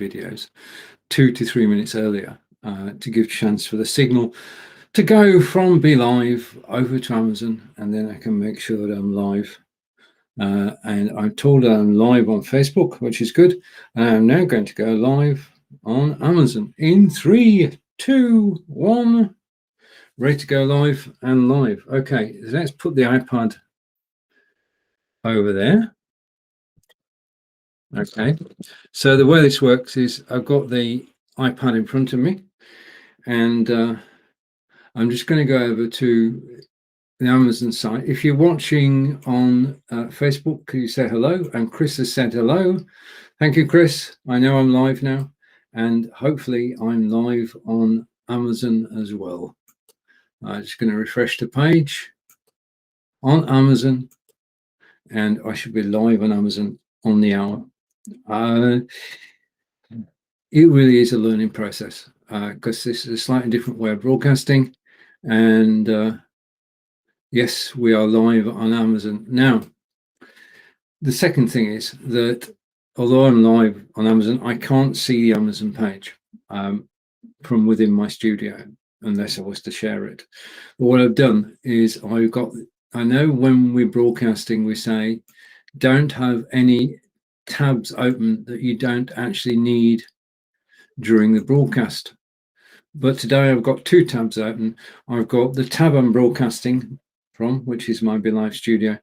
videos 2 to 3 minutes earlier to give chance for the signal to go from Be Live over to Amazon, and then I can make sure that I'm live. And I'm told that I'm live on Facebook, which is good. And I'm now going to go live on Amazon in 3, 2, 1. Ready to go live and live. Okay, let's put the iPad over there. Okay, so the way this works is I've got the iPad in front of me, and I'm just going to go over to the Amazon site. If you're watching on Facebook, can you say hello? And Chris has said hello. Thank you, Chris. I know I'm live now, and hopefully I'm live on Amazon as well. I'm just going to refresh the page on Amazon, and I should be live on Amazon on the hour. It really is a learning process because this is a slightly different way of broadcasting, and yes, we are live on Amazon now. The second thing is that although I'm live on Amazon, I can't see the Amazon page from within my studio unless I was to share it. But what I've done is I know when we're broadcasting, we say, don't have any tabs open that you don't actually need during the broadcast. But today I've got 2 tabs open. I've got the tab I'm broadcasting from, which is my Be Live studio,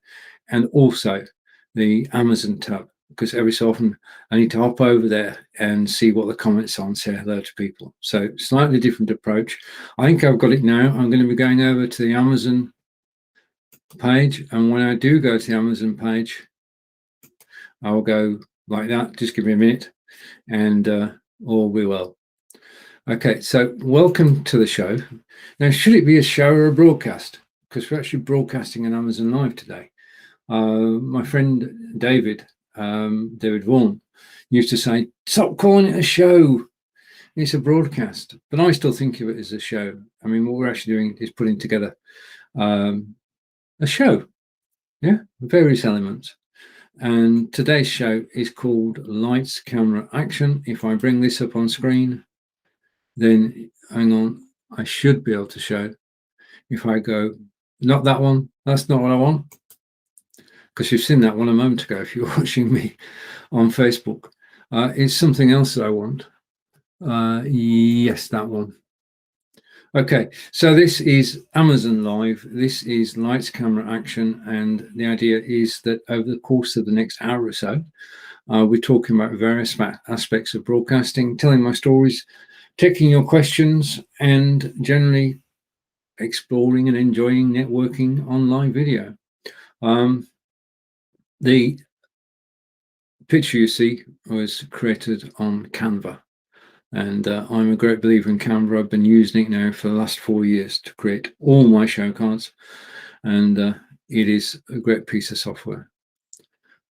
and also the Amazon tab, because every so often I need to hop over there and see what the comments are and say hello to people. So slightly different approach. I think I've got it now. I'm going to be going over to the Amazon page, and when I do go to the Amazon page, I'll go like that. Just give me a minute, and all will be well. Okay, so welcome to the show. Now, should it be a show or a broadcast? Because we're actually broadcasting on Amazon Live today. My friend David Vaughan, used to say, stop calling it a show. It's a broadcast. But I still think of it as a show. I mean, what we're actually doing is putting together a show, various elements. And today's show is called Lights, Camera, Action. If I bring this up on screen, then hang on, I should be able to show. If I go, not that one, that's not what I want, because you've seen that one a moment ago if you're watching me on Facebook. It's something else that I want. Yes, that one. Okay, so this is Amazon Live. This is Lights, Camera, Action, and the idea is that over the course of the next hour or so, we're talking about various aspects of broadcasting, telling my stories, taking your questions, and generally exploring and enjoying networking on live video. The picture you see was created on Canva, and I'm a great believer in Canva. I've been using it now for the last 4 years to create all my show cards, and it is a great piece of software.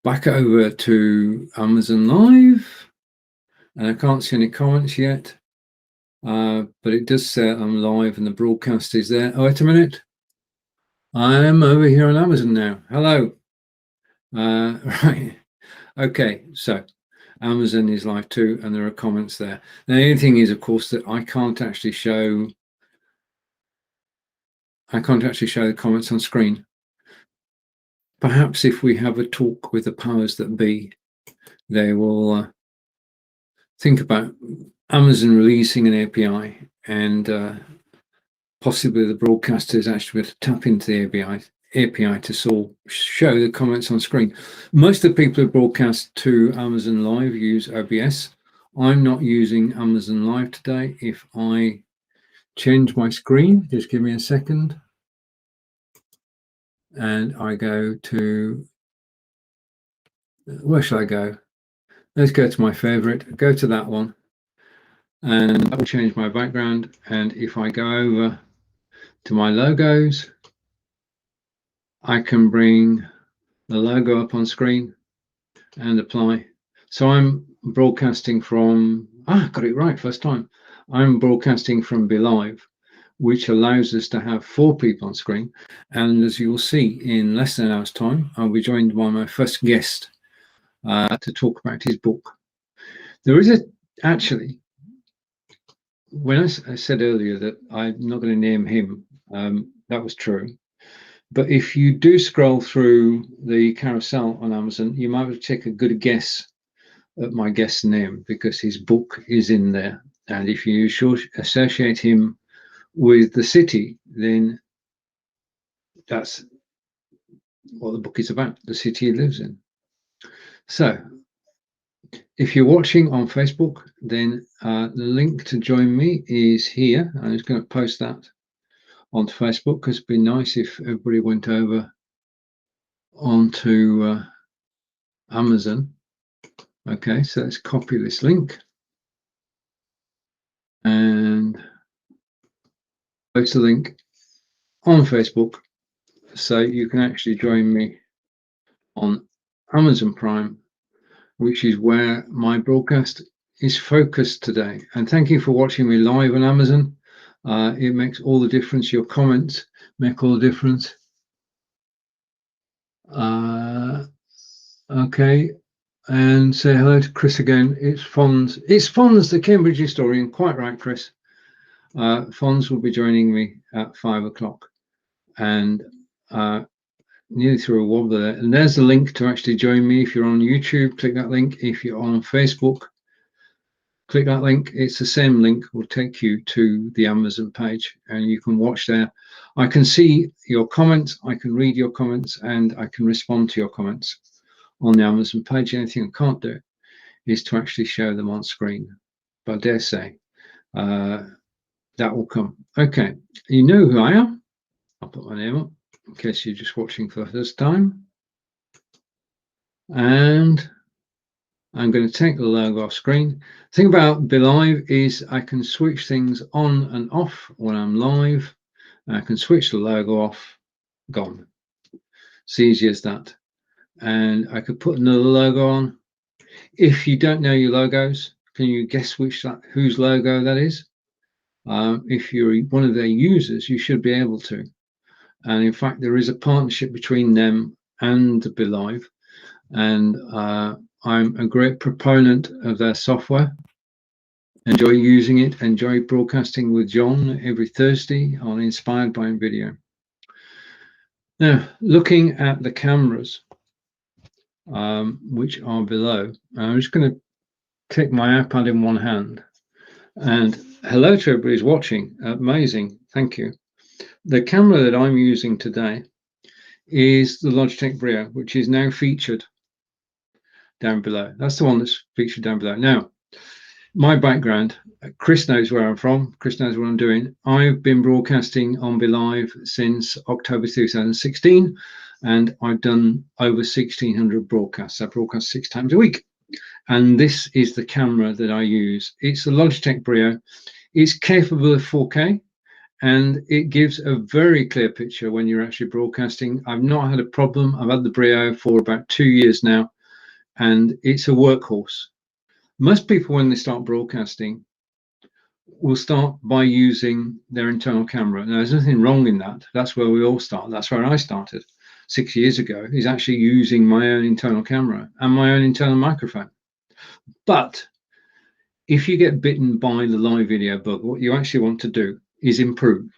Back over to Amazon Live, and I can't see any comments yet. But it does say I'm live and the broadcast is there. Oh, wait a minute. I am over here on Amazon now. Hello. Right. Okay, so Amazon is live too, and there are comments there. Now, the only thing is, of course, that I can't actually show the comments on screen. Perhaps if we have a talk with the powers that be, they will think about Amazon releasing an API, and possibly the broadcasters actually be able to tap into the API to show the comments on screen. Most of the people who broadcast to Amazon Live use OBS. I'm not using Amazon Live today. If I change my screen, just give me a second, and I go to, where shall I go? Let's go to my favorite, go to that one, and I will change my background. And if I go over to my logos, I can bring the logo up on screen and apply. So I'm broadcasting from, got it right first time. I'm broadcasting from Be Live, which allows us to have 4 people on screen. And as you'll see, in less than an hour's time, I'll be joined by my first guest to talk about his book. There is a actually, when I said earlier that I'm not going to name him, that was true. But if you do scroll through the carousel on Amazon, you might have to take a good guess at my guest's name, because his book is in there. And if you associate him with the city, then that's what the book is about, the city he lives in. So if you're watching on Facebook, then the link to join me is here. I'm just going to post that onto Facebook, because it'd be nice if everybody went over onto Amazon. Okay, so let's copy this link and post the link on Facebook, so you can actually join me on Amazon Prime, which is where my broadcast is focused today. And thank you for watching me live on Amazon. It makes all the difference. Your comments make all the difference. Okay, and say hello to Chris again. It's Fons. It's Fons, the Cambridge historian. Quite right, Chris. Fons will be joining me at 5 o'clock, and nearly through a wobble there. And there's the link to actually join me. If you're on YouTube, click that link. If you're on Facebook, click that link. It's the same link, will take you to the Amazon page, and you can watch there. I can see your comments, I can read your comments, and I can respond to your comments on the Amazon page. The only thing I can't do is to actually show them on screen, but I dare say that will come. Okay, you know who I am. I'll put my name up in case you're just watching for the first time. And I'm going to take the logo off screen. The thing about Be Live is I can switch things on and off when I'm live. I can switch the logo off, gone. It's easy as that. And I could put another logo on. If you don't know your logos, can you guess whose logo that is? If you're one of their users, you should be able to. And in fact, there is a partnership between them and Be Live. And I'm a great proponent of their software. Enjoy using it. Enjoy broadcasting with John every Thursday on Inspired by Video. Now, looking at the cameras, which are below, I'm just going to take my iPad in one hand. And hello to everybody who's watching. Amazing. Thank you. The camera that I'm using today is the Logitech Brio, which is now featured down below. That's the one that's featured down below. Now, my background, Chris knows where I'm from. Chris knows what I'm doing. I've been broadcasting on Be Live since October 2016, and I've done over 1,600 broadcasts. I broadcast 6 times a week. And this is the camera that I use. It's the Logitech Brio. It's capable of 4K, and it gives a very clear picture when you're actually broadcasting. I've not had a problem. I've had the Brio for about 2 years now, and it's a workhorse. Most people, when they start broadcasting, will start by using their internal camera. Now, there's nothing wrong in that. That's where we all start. That's where I started 6 years ago, is actually using my own internal camera and my own internal microphone. But if you get bitten by the live video bug, what you actually want to do is improve.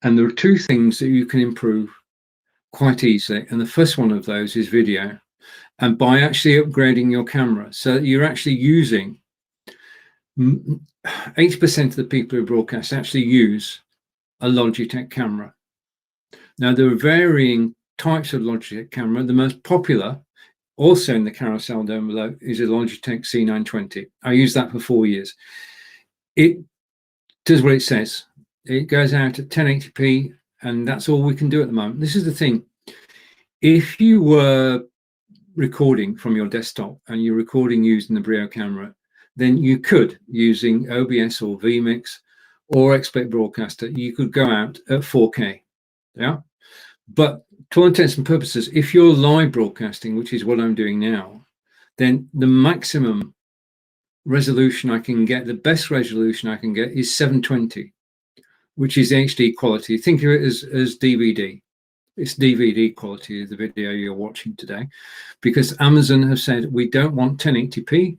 And there are 2 things that you can improve quite easily. And the first one of those is video. And by actually upgrading your camera, so that you're actually using 80% of the people who broadcast actually use a Logitech camera. Now, there are varying types of Logitech camera. The most popular, also in the carousel down below, is a Logitech C920. I used that for 4 years. It does what it says. It goes out at 1080p, and that's all we can do at the moment. This is the thing. If you were recording from your desktop and you're recording using the Brio camera, then you could, using OBS or vMix or XSplit Broadcaster, you could go out at 4K. Yeah. But to all intents and purposes, if you're live broadcasting, which is what I'm doing now, then the maximum resolution I can get, the best resolution I can get, is 720, which is HD quality. Think of it as DVD. It's DVD quality of the video you're watching today, because Amazon have said we don't want 1080p.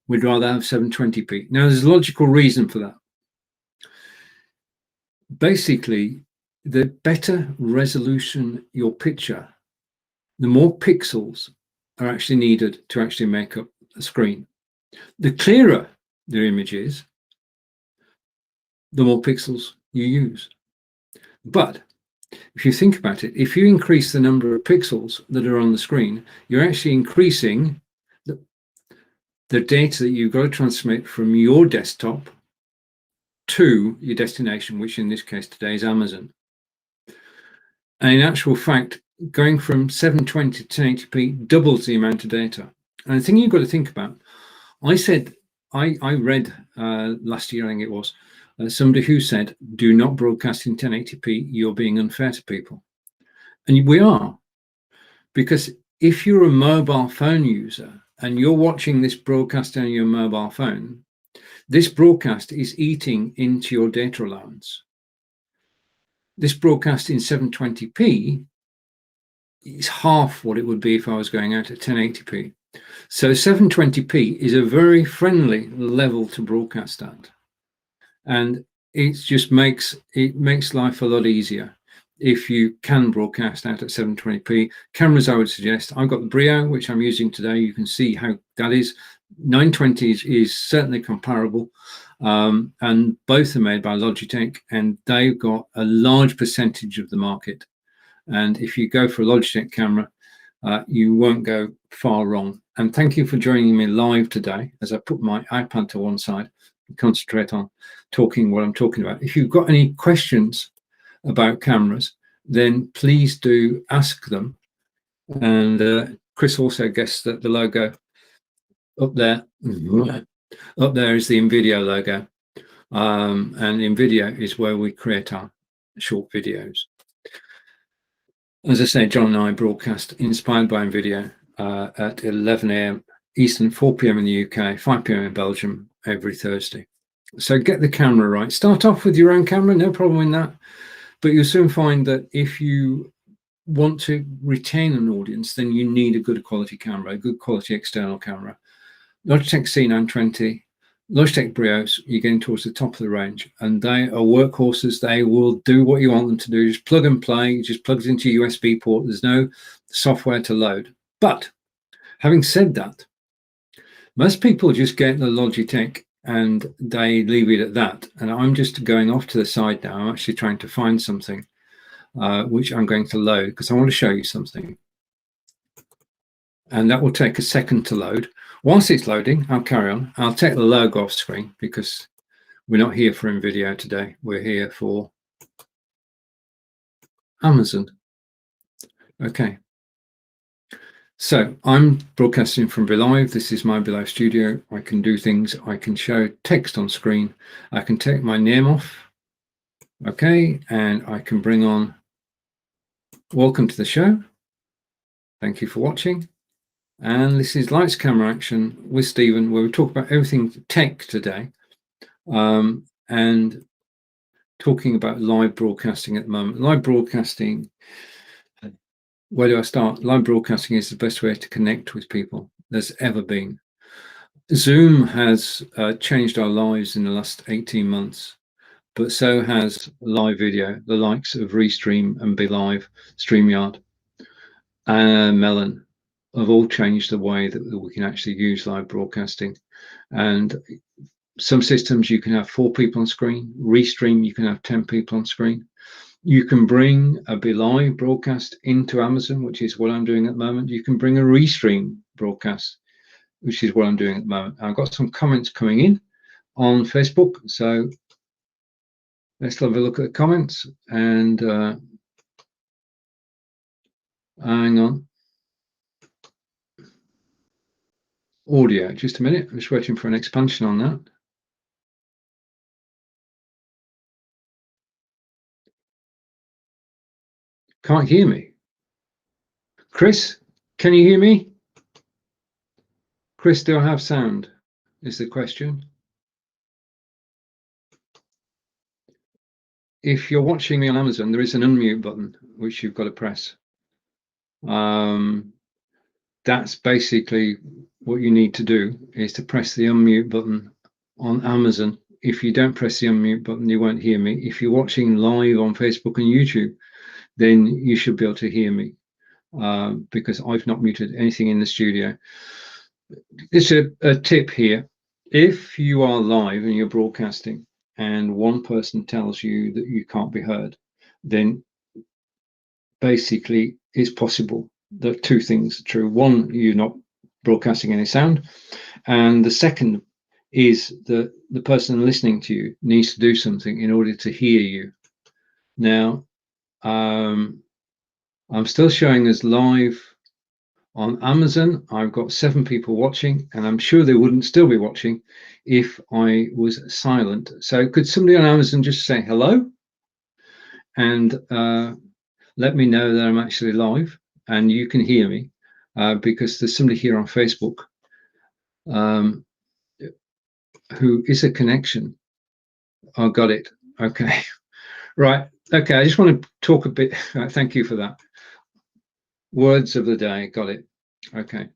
We'd rather have 720p. Now, there's a logical reason for that. Basically, the better resolution your picture, the more pixels are actually needed to actually make up a screen. The clearer the image is, the more pixels you use. But if you think about it, if you increase the number of pixels that are on the screen, you're actually increasing the data that you've got to transmit from your desktop to your destination, which in this case today is Amazon. And in actual fact, going from 720 to 1080p doubles the amount of data. And the thing you've got to think about, I read last year, I think it was, somebody who said, do not broadcast in 1080p, you're being unfair to people. And we are, because if you're a mobile phone user and you're watching this broadcast on your mobile phone, this broadcast is eating into your data allowance. This broadcast in 720p is half what it would be if I was going out at 1080p. So 720p is a very friendly level to broadcast at. And it just makes life a lot easier if you can broadcast out at 720p. Cameras, I would suggest, I've got the Brio, which I'm using today. You can see how that is. 920 is certainly comparable, and both are made by Logitech, and they've got a large percentage of the market. And if you go for a Logitech camera, you won't go far wrong. And thank you for joining me live today as I put my iPad to one side and concentrate on talking what I'm talking about. If you've got any questions about cameras, then please do ask them. And Chris also guessed that the logo up there is the InVideo logo. And InVideo is where we create our short videos. As I say, John and I broadcast inspired by InVideo at 11 a.m. Eastern, 4 p.m. in the UK, 5 p.m. in Belgium every Thursday. So get the camera right. Start off with your own camera, no problem in that. But you'll soon find that if you want to retain an audience, then you need a good quality camera, a good quality external camera. Logitech C920, Logitech Brios, you're getting towards the top of the range, and they are workhorses. They will do what you want them to do. Just plug and play, just plugs into a USB port. There's no software to load. But having said that, most people just get the Logitech and they leave it at that. And I'm just going off to the side now. I'm actually trying to find something which I'm going to load because I want to show you something. And that will take a second to load. Whilst it's loading, I'll carry on. I'll take the logo off screen because we're not here for InVideo today. We're here for Amazon. Okay. So I'm broadcasting from BeLive. This is my BeLive studio. I can do things. I can show text on screen. I can take my name off. Okay. And I can bring on welcome to the show. Thank you for watching. And this is Lights, Camera, Action with Stephen, where we talk about everything tech today, and talking about live broadcasting at the moment. Live broadcasting, where do I start? Live broadcasting is the best way to connect with people there's ever been. Zoom has changed our lives in the last 18 months, but so has live video, the likes of Restream and BeLive, StreamYard, and Melon have all changed the way that we can actually use live broadcasting. And some systems you can have 4 people on screen. Restream, you can have 10 people on screen. You can bring a BeLive broadcast into Amazon, which is what I'm doing at the moment. You can bring a Restream broadcast, which is what I'm doing at the moment. I've got some comments coming in on Facebook, so let's have a look at the comments. And hang on. Audio, just a minute. I'm just waiting for an expansion on that. Can't hear me. Chris, can you hear me? Chris, do I have sound? Is the question. If you're watching me on Amazon, there is an unmute button which you've got to press. that's basically what you need to do, is to press the unmute button on Amazon. If you don't press the unmute button, you won't hear me. If you're watching live on Facebook and YouTube, then you should be able to hear me, because I've not muted anything in the studio. It's a tip here. If you are live and you're broadcasting and one person tells you that you can't be heard, then basically it's possible that two things are true. One, you're not broadcasting any sound, and the second is that the person listening to you needs to do something in order to hear you. Now, I'm still showing as live on Amazon. I've got 7 people watching, and I'm sure they wouldn't still be watching if I was silent. So could somebody on Amazon just say hello and let me know that I'm actually live and you can hear me, because there's somebody here on Facebook who is a connection. Oh, got it. Okay. Right. Okay. I just want to talk a bit. Thank you for that. Words of the day. Got it. Okay.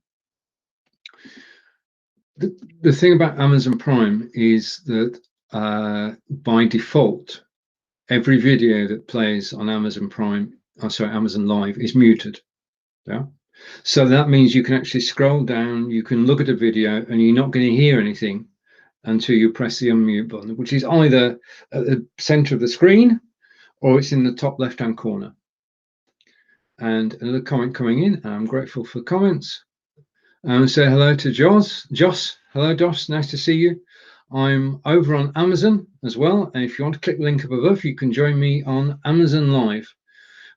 The thing about Amazon Prime is that by default, every video that plays on Amazon Prime, Amazon Live, is muted. Yeah. So that means you can actually scroll down, you can look at a video, and you're not going to hear anything until you press the unmute button, which is either at the center of the screen or it's in the top left-hand corner. And another comment coming in. I'm grateful for comments. Say hello to Joss. Hello, Joss. Nice to see you. I'm over on Amazon as well. And if you want to click the link up above, you can join me on Amazon Live,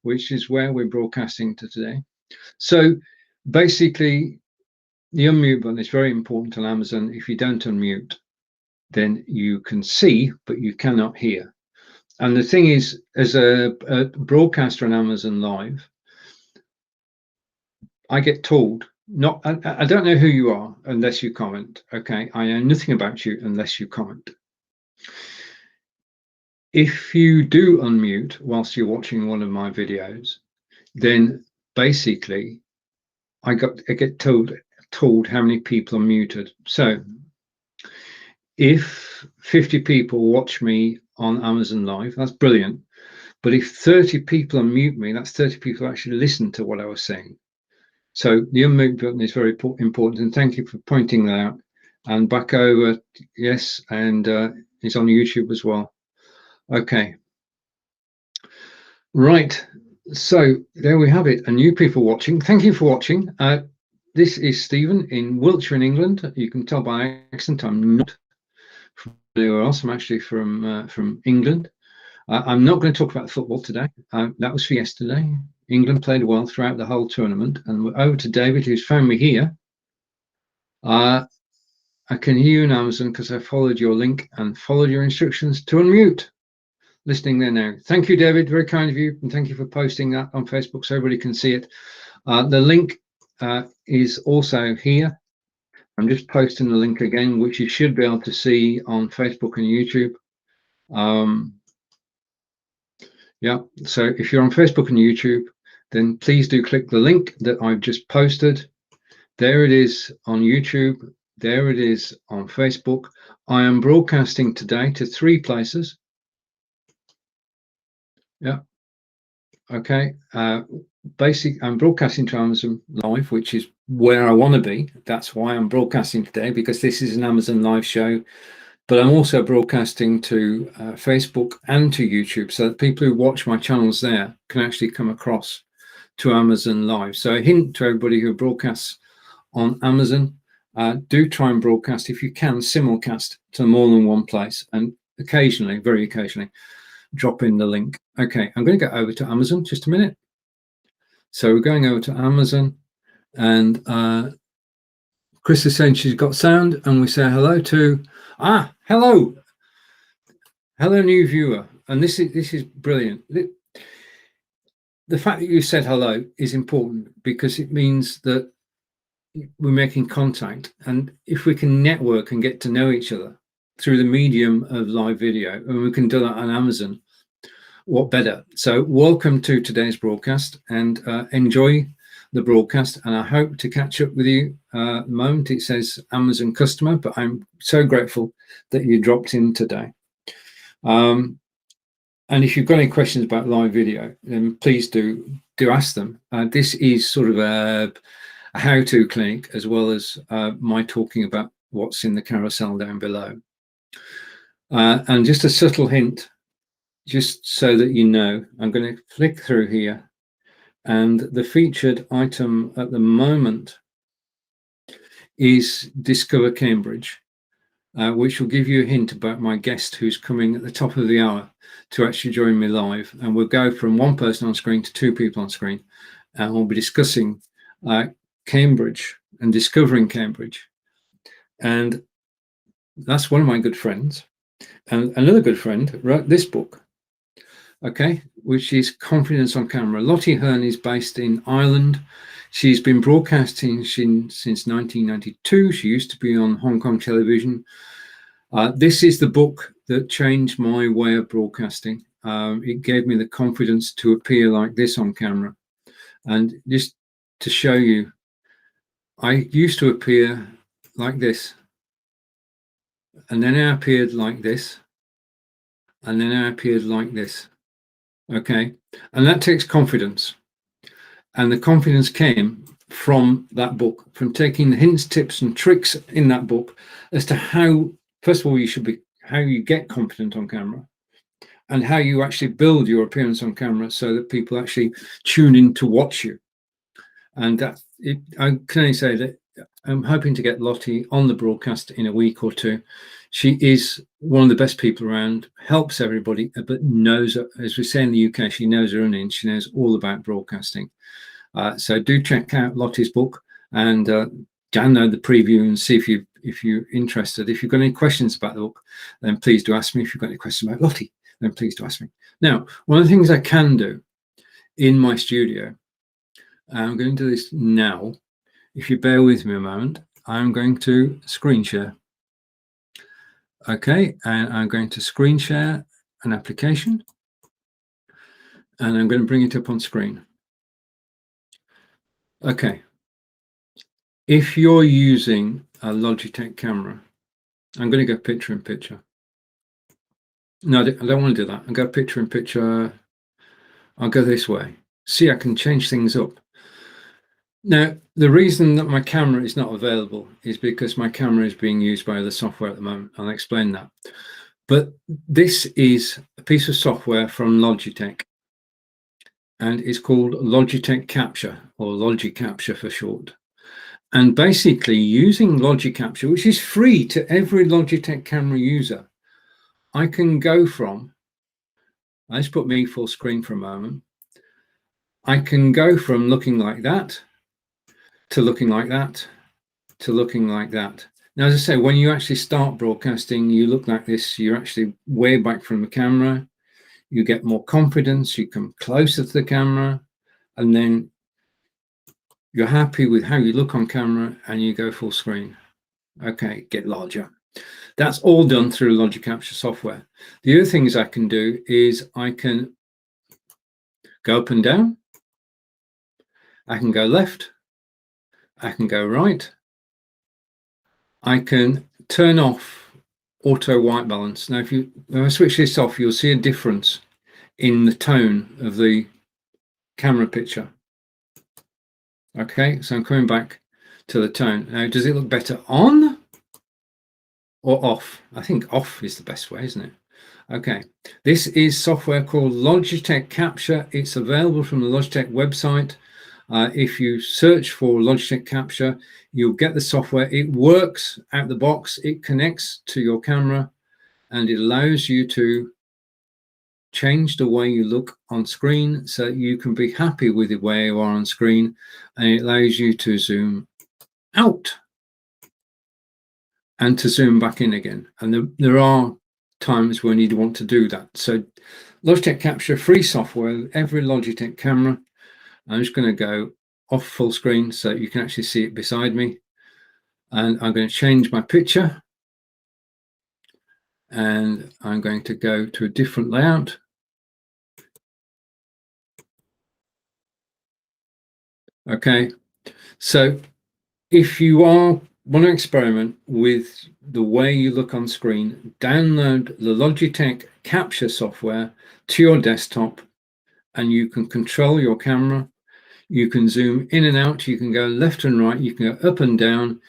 which is where we're broadcasting to today. So basically, the unmute button is very important on Amazon. If you don't unmute, then you can see, but you cannot hear. And the thing is, as a broadcaster on Amazon Live, I get told, I don't know who you are unless you comment. Okay, I know nothing about you unless you comment. If you do unmute whilst you're watching one of my videos, then basically I get told how many people are muted. So if 50 people watch me on Amazon Live, that's brilliant. But if 30 people unmute me, that's 30 people who actually listen to what I was saying. So the unmute button is very important, and thank you for pointing that out. And back over, yes, and it's on YouTube as well. Okay. Right. So there we have it. And you people watching, thank you for watching. This is Stephen in Wiltshire in England. You can tell by accent I'm not from anywhere else. I'm actually from England. I'm not going to talk about football today. That was for yesterday. England played well throughout the whole tournament. And we're over to David, who's found me here. I can hear you in Amazon because I followed your link and followed your instructions to unmute. Listening there now. Thank you, David. Very kind of you. And thank you for posting that on Facebook so everybody can see it. The link is also here. I'm just posting the link again, which you should be able to see on Facebook and YouTube. Yeah, so if you're on Facebook and YouTube, then please do click the link that I've just posted. There it is on YouTube. There it is on Facebook. I am broadcasting today to 3 places. Yeah. Okay. I'm broadcasting to Amazon Live, which is where I want to be. That's why I'm broadcasting today, because this is an Amazon Live show. But I'm also broadcasting to Facebook and to YouTube, so that people who watch my channels there can actually come across to Amazon Live. So a hint to everybody who broadcasts on Amazon, do try and broadcast, if you can, simulcast to more than one place, and occasionally, very occasionally, drop in the link. Okay, I'm going to go over to Amazon, just a minute. So we're going over to Amazon, and Chris is saying she's got sound, and we say hello to, hello new viewer. And this is brilliant. The fact that you said hello is important, because it means that we're making contact, and if we can network and get to know each other through the medium of live video, and we can do that on Amazon, what better? So welcome to today's broadcast, and enjoy the broadcast, and I hope to catch up with you. At the moment it says Amazon customer, but I'm so grateful that you dropped in today. And if you've got any questions about live video, then please do ask them. This is sort of a how-to clinic, as well as my talking about what's in the carousel down below. And just a subtle hint, just so that you know, I'm going to flick through here, and the featured item at the moment is Discover Cambridge, which will give you a hint about my guest who's coming at the top of the hour to actually join me live. And we'll go from one person on screen to two people on screen, and we'll be discussing Cambridge and discovering Cambridge. And that's one of my good friends. And another good friend wrote this book, okay, which is Confidence on Camera. Lottie Hearn is based in Ireland. She's been broadcasting since 1992. She used to be on Hong Kong television. This is the book that changed my way of broadcasting. It gave me the confidence to appear like this on camera. And just to show you, I used to appear like this, and then I appeared like this, and then I appeared like this. Okay, and that takes confidence, and the confidence came from that book, from taking the hints, tips, and tricks in that book as to how, first of all, how you get confident on camera, and how you actually build your appearance on camera so that people actually tune in to watch you. And I can only say that I'm hoping to get Lottie on the broadcast in a week or two. She is one of the best people around, helps everybody, but knows, as we say in the UK, she knows her onions. She knows all about broadcasting. So do check out Lottie's book and download the preview and see if you're interested. If you've got any questions about the book, then please do ask me. If you've got any questions about Lottie, then please do ask me. Now, one of the things I can do in my studio, I'm going to do this now. If you bear with me a moment, I'm going to screen share. Okay, and I'm going to screen share an application, and I'm going to bring it up on screen. Okay, if you're using a Logitech camera, I'm going to go picture in picture. No, I don't want to do that. I'll go picture in picture. I'll go this way. See, I can change things up. Now, the reason that my camera is not available is because my camera is being used by other software at the moment. I'll explain that. But this is a piece of software from Logitech, and it's called Logitech Capture, or Logicapture for short. And basically, using Logicapture, which is free to every Logitech camera user, I can go from, let's put me full screen for a moment. I can go from looking like that to looking like that to looking like that. Now, as I say, when you actually start broadcasting, you look like this. You're actually way back from the camera. You get more confidence. You come closer to the camera, and then you're happy with how you look on camera, and you go full screen. Okay, get larger. That's all done through Logicapture software. The other things I can do is I can go up and down. I can go left. I can go right. I can turn off auto white balance. Now, when I switch this off, you'll see a difference in the tone of the camera picture. Okay, so I'm coming back to the tone. Now, does it look better on or off? I think off is the best way, isn't it? Okay, this is software called Logitech Capture. It's available from the Logitech website. If you search for Logitech Capture, you'll get the software. It works out the box. It connects to your camera, and it allows you to change the way you look on screen so you can be happy with the way you are on screen, and it allows you to zoom out and to zoom back in again. And there are times when you want to do that. So Logitech Capture, free software, every Logitech camera. I'm just going to go off full screen so you can actually see it beside me. And I'm going to change my picture. And I'm going to go to a different layout. Okay, so if you want to experiment with the way you look on screen, download the Logitech Capture software to your desktop, and you can control your camera. You can zoom in and out, you can go left and right, you can go up and down,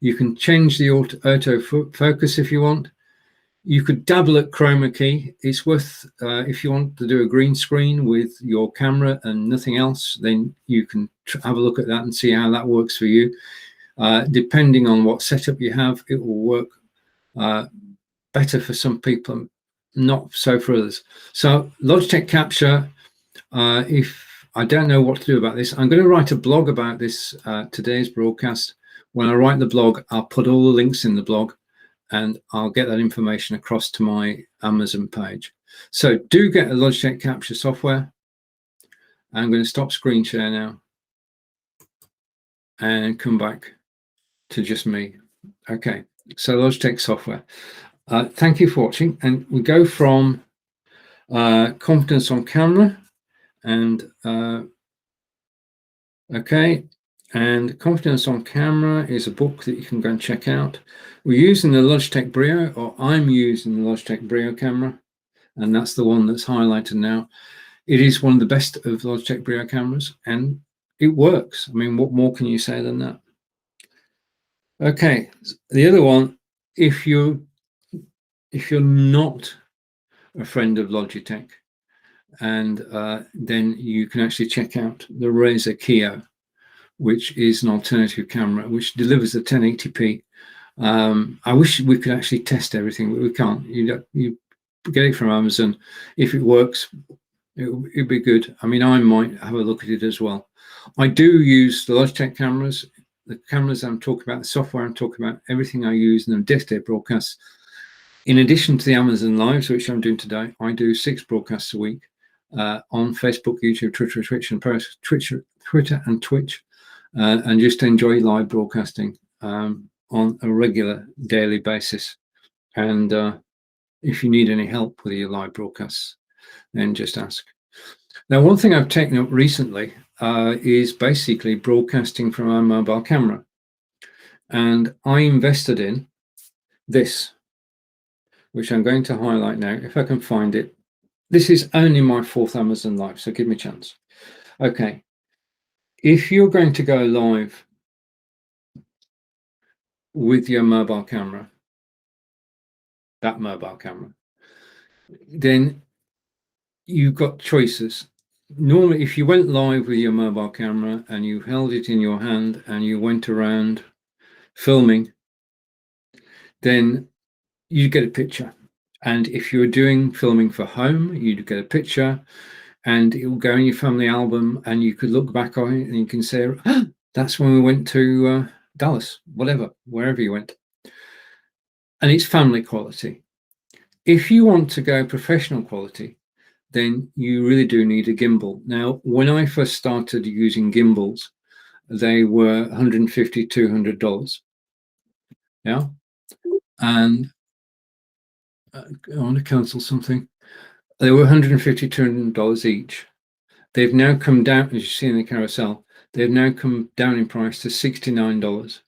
you can change the auto focus if you want. You could dabble at chroma key. It's worth, if you want to do a green screen with your camera and nothing else, then you can have a look at that and see how that works for you. Depending on what setup you have, it will work better for some people, not so for others. So Logitech Capture, if I don't know what to do about this, I'm going to write a blog about this today's broadcast. When I write the blog, I'll put all the links in the blog, and I'll get that information across to my Amazon page. So do get a Logitech Capture software. I'm going to stop screen share now and come back to just me. Okay, so Logitech software. Thank you for watching, and we go from confidence on camera, and okay, and Confidence on Camera is a book that you can go and check out. We're using the Logitech Brio, or I'm using the Logitech Brio camera, and that's the one that's highlighted now. It is one of the best of Logitech Brio cameras, and it works. I mean, what more can you say than that? Okay, the other one, if you're not a friend of Logitech, and then you can actually check out the Razer Kiyo, which is an alternative camera which delivers a 1080p. I wish we could actually test everything, but we can't. You get it from Amazon. If it works, it'd be good. I mean, I might have a look at it as well. I do use the Logitech cameras, the cameras I'm talking about, the software I'm talking about, everything I use in the day-to-day broadcasts. In addition to the Amazon Lives, which I'm doing today, I do 6 broadcasts a week on Facebook, YouTube, Twitter, and Twitch. And just enjoy live broadcasting on a regular daily basis. And if you need any help with your live broadcasts, then just ask. Now, one thing I've taken up recently is basically broadcasting from our mobile camera. And I invested in this, which I'm going to highlight now, if I can find it. This is only my 4th Amazon Live, so give me a chance. Okay. If you're going to go live with your mobile camera, that mobile camera, then you've got choices. Normally, if you went live with your mobile camera and you held it in your hand and you went around filming, then you get a picture. And if you're doing filming for home, you'd get a picture, and it will go in your family album, and you could look back on it and you can say, oh, that's when we went to Dallas, wherever you went. And it's family quality. If you want to go professional quality, then you really do need a gimbal. Now, when I first started using gimbals, they were $150, $200. Yeah. And I want to cancel something. They were $150, $200 each. They've now come down, as you see in the carousel, they've now come down in price to $69.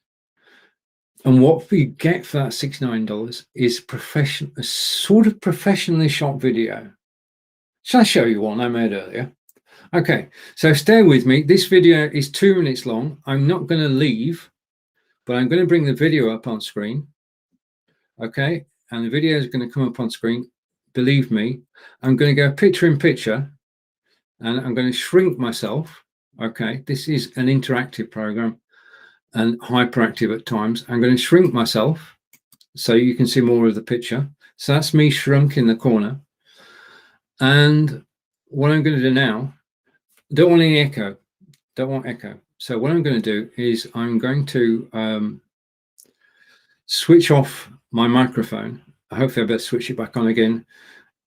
And what we get for that $69 is a sort of professionally shot video. Shall I show you one I made earlier? Okay, so stay with me. This video is 2 minutes long. I'm not going to leave, but I'm going to bring the video up on screen. Okay, and the video is going to come up on screen. Believe me, I'm going to go picture in picture, and I'm going to shrink myself. Okay, this is an interactive program and hyperactive at times. I'm going to shrink myself so you can see more of the picture. So that's me shrunk in the corner. And what I'm going to do now, don't want any echo, don't want echo. So what I'm going to do is I'm going to switch off my microphone. Hopefully I better switch it back on again.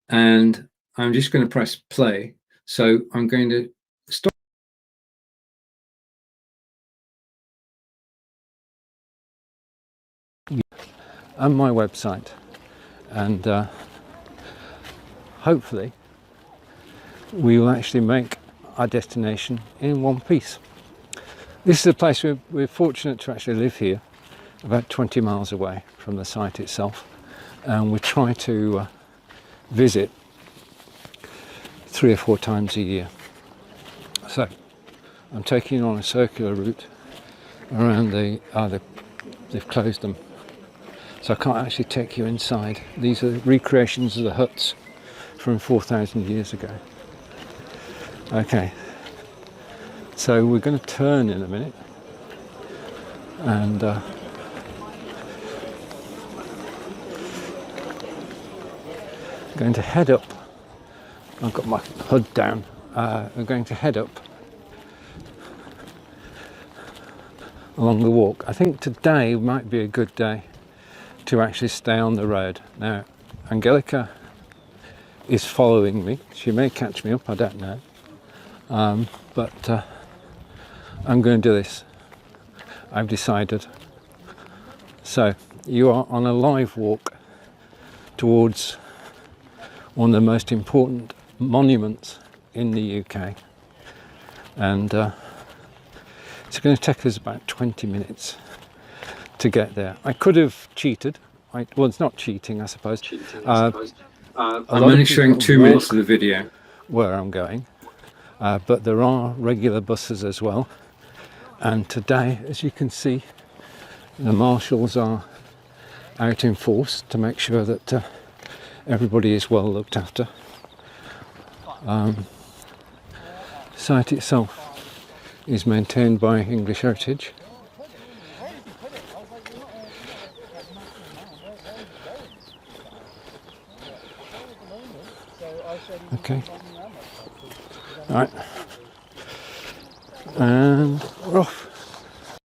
And I'm just going to press play. So I'm going to stop. On my website, and hopefully we will actually make our destination in one piece. This is a place we're fortunate to actually live here, about 20 miles away from the site itself, and we try to visit 3 or 4 times a year. So I'm taking on a circular route around they've closed them, so I can't actually take you inside. These are recreations of the huts from 4,000 years ago. Okay, so we're going to turn in a minute and going to head up. I've got my hood down. We're going to head up along the walk. I think today might be a good day to actually stay on the road. Now, Angelica is following me. She may catch me up, I don't know. But I'm going to do this. I've decided. So, you are on a live walk towards one of the most important monuments in the UK. And it's going to take us about 20 minutes to get there. I could have cheated. Well, it's not cheating, I suppose. I'm only showing 2 minutes of the video where I'm going, but there are regular buses as well. And today, as you can see, the marshals are out in force to make sure that everybody is well looked after. The site itself is maintained by English Heritage. Okay. All right. And we're off.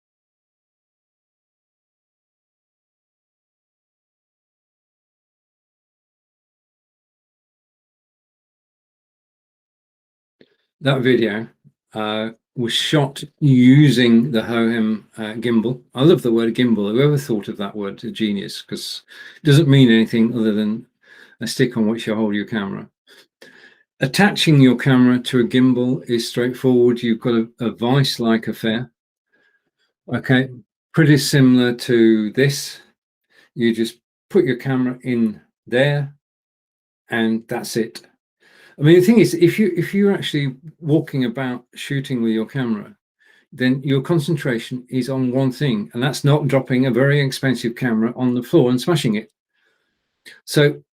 That video was shot using the Hohem gimbal. I love the word gimbal. Whoever thought of that word, a genius, because it doesn't mean anything other than a stick on which you hold your camera. Attaching your camera to a gimbal is straightforward. You've got a vice-like affair. Okay, pretty similar to this. You just put your camera in there and that's it. I mean, the thing is, if you're actually walking about shooting with your camera, then your concentration is on one thing, and that's not dropping a very expensive camera on the floor and smashing it. So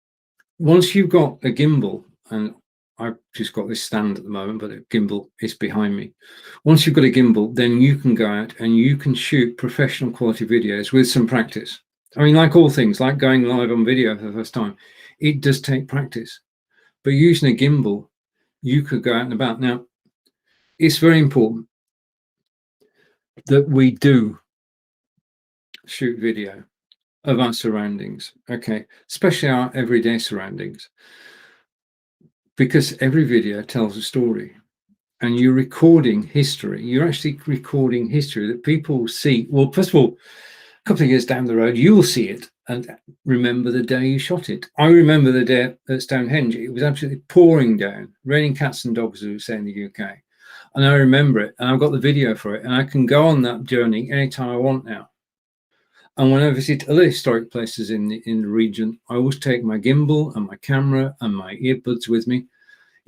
once you've got a gimbal, and I've just got this stand at the moment, but the gimbal is behind me. Once you've got a gimbal, then you can go out and you can shoot professional quality videos with some practice. I mean, like all things, like going live on video for the first time, it does take practice. But using a gimbal, you could go out and about. Now, it's very important that we do shoot video of our surroundings, okay, especially our everyday surroundings, because every video tells a story and you're recording history. You're actually recording history that people see. Well, first of all, a couple of years down the road, you will see it and remember the day you shot it. I remember the day at Stonehenge. It was absolutely pouring down, raining cats and dogs, as we say in the UK. And I remember it, and I've got the video for it, and I can go on that journey anytime I want now. And when I visit other historic places in the region, I always take my gimbal and my camera and my earbuds with me.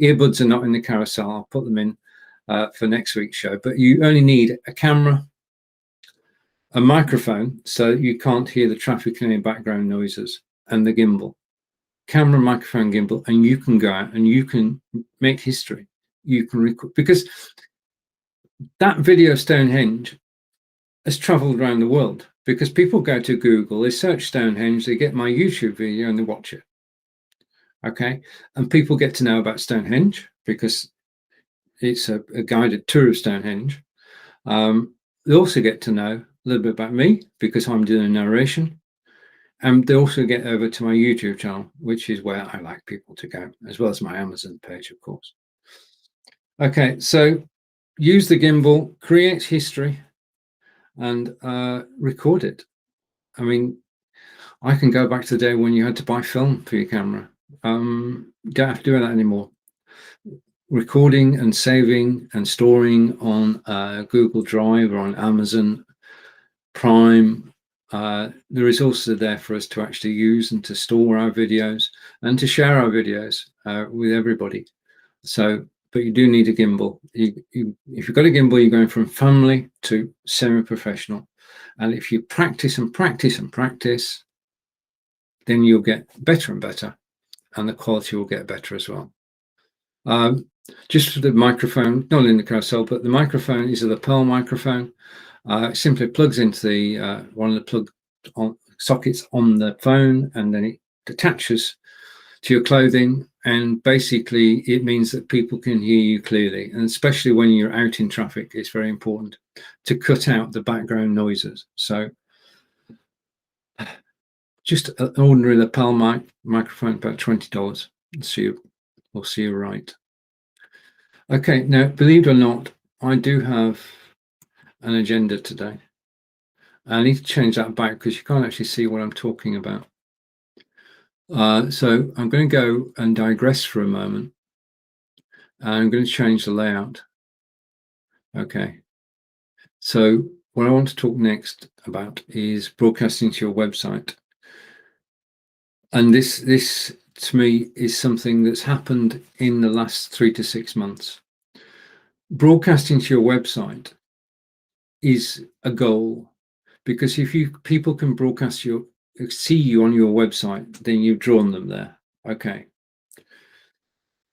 Earbuds are not in the carousel. I'll put them in for next week's show. But you only need a camera, a microphone, so you can't hear the traffic and any background noises, and the gimbal. Camera, microphone, gimbal, and you can go out and you can make history. You can record, because that video of Stonehenge has traveled around the world, because people go to Google, they search Stonehenge, they get my YouTube video and they watch it. Okay, and people get to know about Stonehenge because it's a guided tour of Stonehenge. They also get to know a little bit about me because I'm doing a narration, and they also get over to my YouTube channel, which is where I like people to go, as well as my Amazon page, of course. Okay, so use the gimbal, create history, and record it. I mean, I can go back to the day when you had to buy film for your camera. Don't have to do that anymore. recording and saving and storing on Google Drive or on Amazon Prime. The resources are there for us to actually use and to store our videos and to share our videos with everybody. So, but you do need a gimbal. If you've got a gimbal, you're going from family to semi-professional. And if you practice and practice and practice, then you'll get better and better, and the quality will get better as well. Just for the microphone, not in the carousel, but the microphone is a lapel microphone. It simply plugs into the one of the plug sockets on the phone, and then it attaches to your clothing, and basically it means that people can hear you clearly, and especially when you're out in traffic, it's very important to cut out the background noises. So just an ordinary lapel microphone, about $20. We'll see you right. Okay, now believe it or not, I do have an agenda today. I need to change that back because you can't actually see what I'm talking about. So I'm going to go and digress for a moment. I'm going to change the layout. Okay. So what I want to talk next about is broadcasting to your website. And this to me is something that's happened in the last 3 to 6 months. Broadcasting to your website is a goal, because if people can see you on your website, then you've drawn them there. Okay.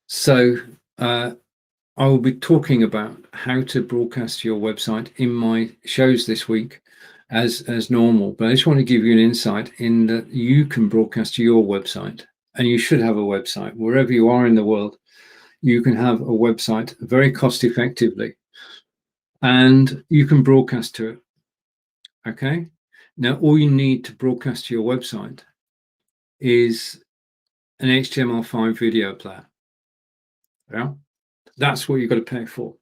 So I will be talking about how to broadcast to your website in my shows this week as normal, but I just want to give you an insight in that you can broadcast to your website, and you should have a website wherever you are in the world. You can have a website very cost effectively, and you can broadcast to it. Okay. Now, all you need to broadcast to your website is an HTML5 video player. Yeah, that's what you've got to pay for.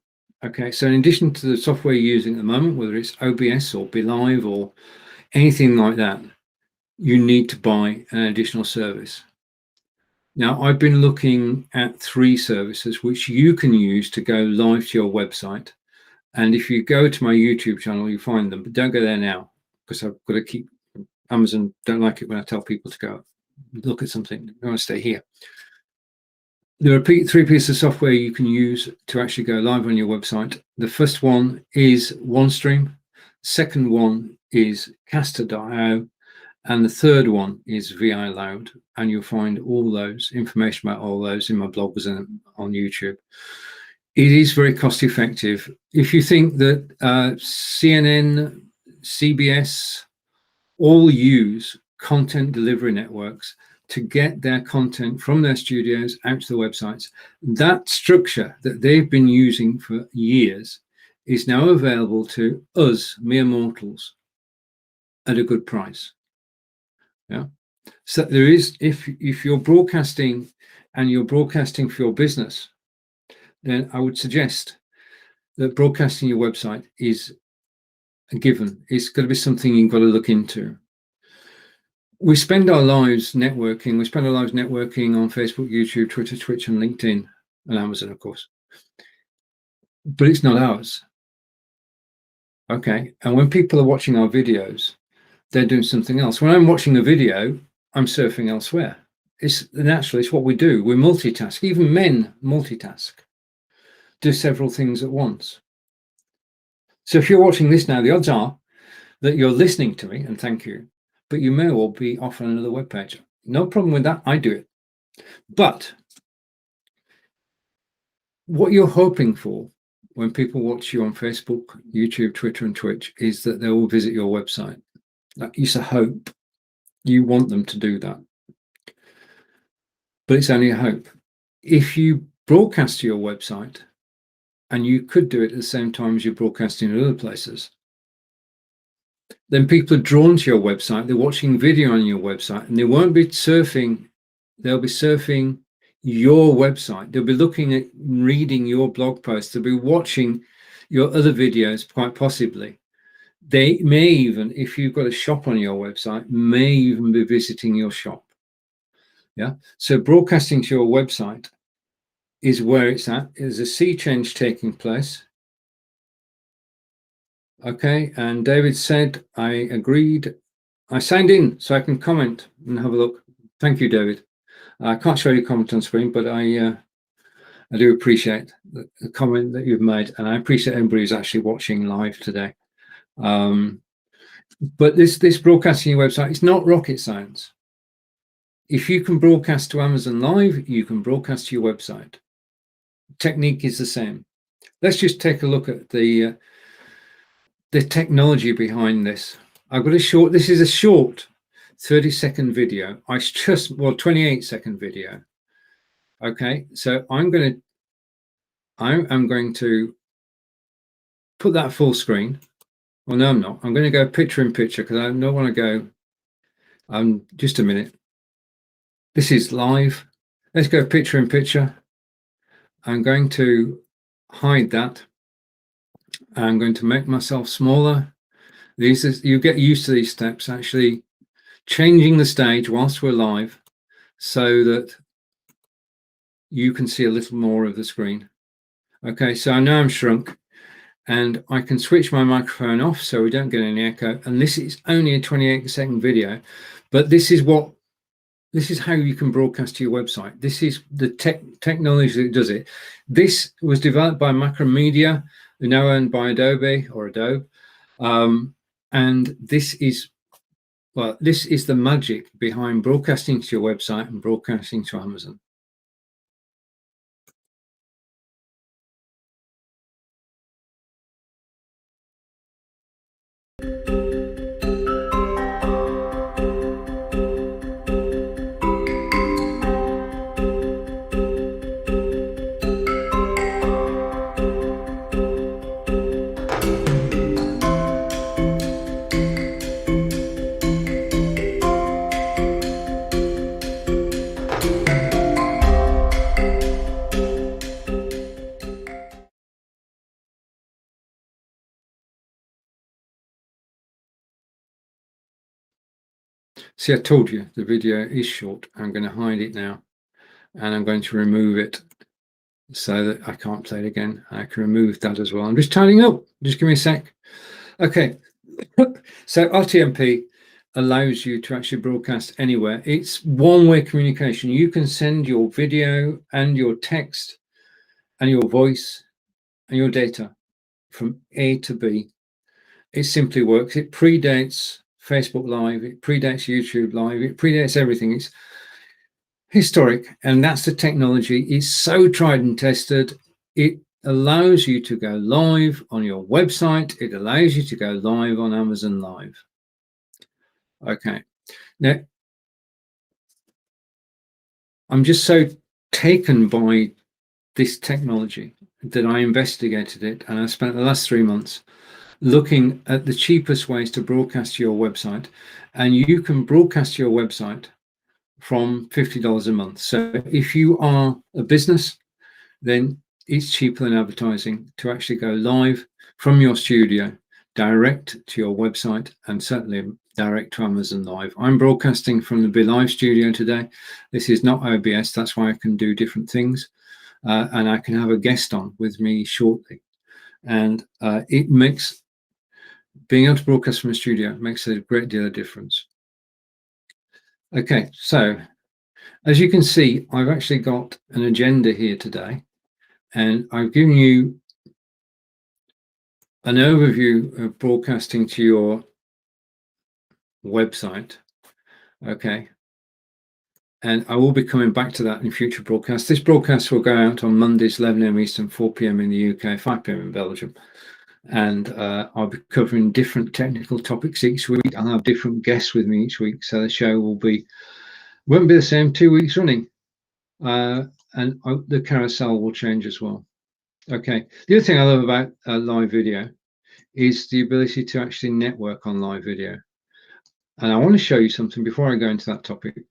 Okay, so in addition to the software you're using at the moment, whether it's OBS or BeLive or anything like that, you need to buy an additional service. Now, I've been looking at 3 services which you can use to go live to your website. And if you go to my YouTube channel, you find them, but don't go there now, because I've got to keep, Amazon don't like it when I tell people to go look at something. I want to stay here. There are 3 pieces of software you can use to actually go live on your website. The first one is OneStream. Second one is Caster.io. And the third one is VI Loud. And you'll find all those information about all those in my blogs and on YouTube. It is very cost effective. If you think that CNN, CBS, all use content delivery networks to get their content from their studios out to the websites, that structure that they've been using for years is now available to us, mere mortals, at a good price. Yeah. So there is, if you're broadcasting and you're broadcasting for your business, then I would suggest that broadcasting your website is a given. It's got to be something you've got to look into. We spend our lives networking. We spend our lives networking on Facebook, YouTube, Twitter, Twitch, and LinkedIn, and Amazon, of course. But it's not ours. Okay. And when people are watching our videos, they're doing something else. When I'm watching a video, I'm surfing elsewhere. It's natural. It's what we do. We multitask. Even men multitask, do several things at once. So if you're watching this now, the odds are that you're listening to me, and thank you, but you may well be off on another web page. No problem with that. I do it. But what you're hoping for when people watch you on Facebook, YouTube, Twitter, and Twitch is that they will visit your website. That is a hope. You want them to do that. But it's only a hope. If you broadcast to your website, and you could do it at the same time as you're broadcasting in other places, then people are drawn to your website. They're watching video on your website, and they won't be surfing. They'll be surfing your website. They'll be looking at reading your blog posts. They'll be watching your other videos, quite possibly. They may even, if you've got a shop on your website, may even be visiting your shop. Yeah. So broadcasting to your website is where it's at. There's a sea change taking place. Okay, and David said, I agreed. I signed in so I can comment and have a look. Thank you, David. I can't show you comment on screen, but I do appreciate the comment that you've made, and I appreciate everybody who's actually watching live today. But this broadcasting your website, it's not rocket science. If you can broadcast to Amazon Live, you can broadcast to your website. Technique is the same. Let's just take a look at the technology behind this. I've got a short, this is a short 30-second video. 28-second video. Okay, so I am going to put that full screen. Well, no, I'm not. I'm going to go picture in picture because I don't want to go. Just a minute. This is live. Let's go picture in picture. I'm going to hide that. I'm going to make myself smaller. You get used to these steps, actually changing the stage whilst we're live so that you can see a little more of the screen. Okay, so now I'm shrunk and I can switch my microphone off so we don't get any echo. And this is only a 28-second video, but this is how you can broadcast to your website. This is the technology that does it. This was developed by Macromedia, now owned by Adobe. And this is the magic behind broadcasting to your website and broadcasting to Amazon. See, I told you the video is short. I'm going to hide it now and I'm going to remove it so that I can't play it again. I can remove that as well. I'm just tidying up. Just give me a sec. Okay. So RTMP allows you to actually broadcast anywhere. It's one-way communication. You can send your video and your text and your voice and your data from A to B. It simply works. It predates Facebook Live, it predates YouTube Live, it predates everything. It's historic, and that's the technology. It's so tried and tested. It allows you to go live on your website. It allows you to go live on Amazon Live. Okay, now I'm just so taken by this technology that I investigated it, and I spent the last 3 months looking at the cheapest ways to broadcast to your website. And you can broadcast to your website from $50 a month. So if you are a business, then it's cheaper than advertising to actually go live from your studio direct to your website, and certainly direct to Amazon Live. I'm broadcasting from the Be Live studio today. This is not OBS, that's why I can do different things, and I can have a guest on with me shortly. And it makes being able to broadcast from a studio makes a great deal of difference. Okay, so as you can see, I've actually got an agenda here today, and I've given you an overview of broadcasting to your website. Okay, and I will be coming back to that in future broadcasts. This broadcast will go out on Mondays, 11 a.m. Eastern, 4 p.m. in the UK, 5 p.m. in Belgium. And I'll be covering different technical topics each week. I'll have different guests with me each week, so the show won't be the same 2 weeks running, and the carousel will change as well. Okay, the other thing I love about live video is the ability to actually network on live video, and I want to show you something before I go into that topic.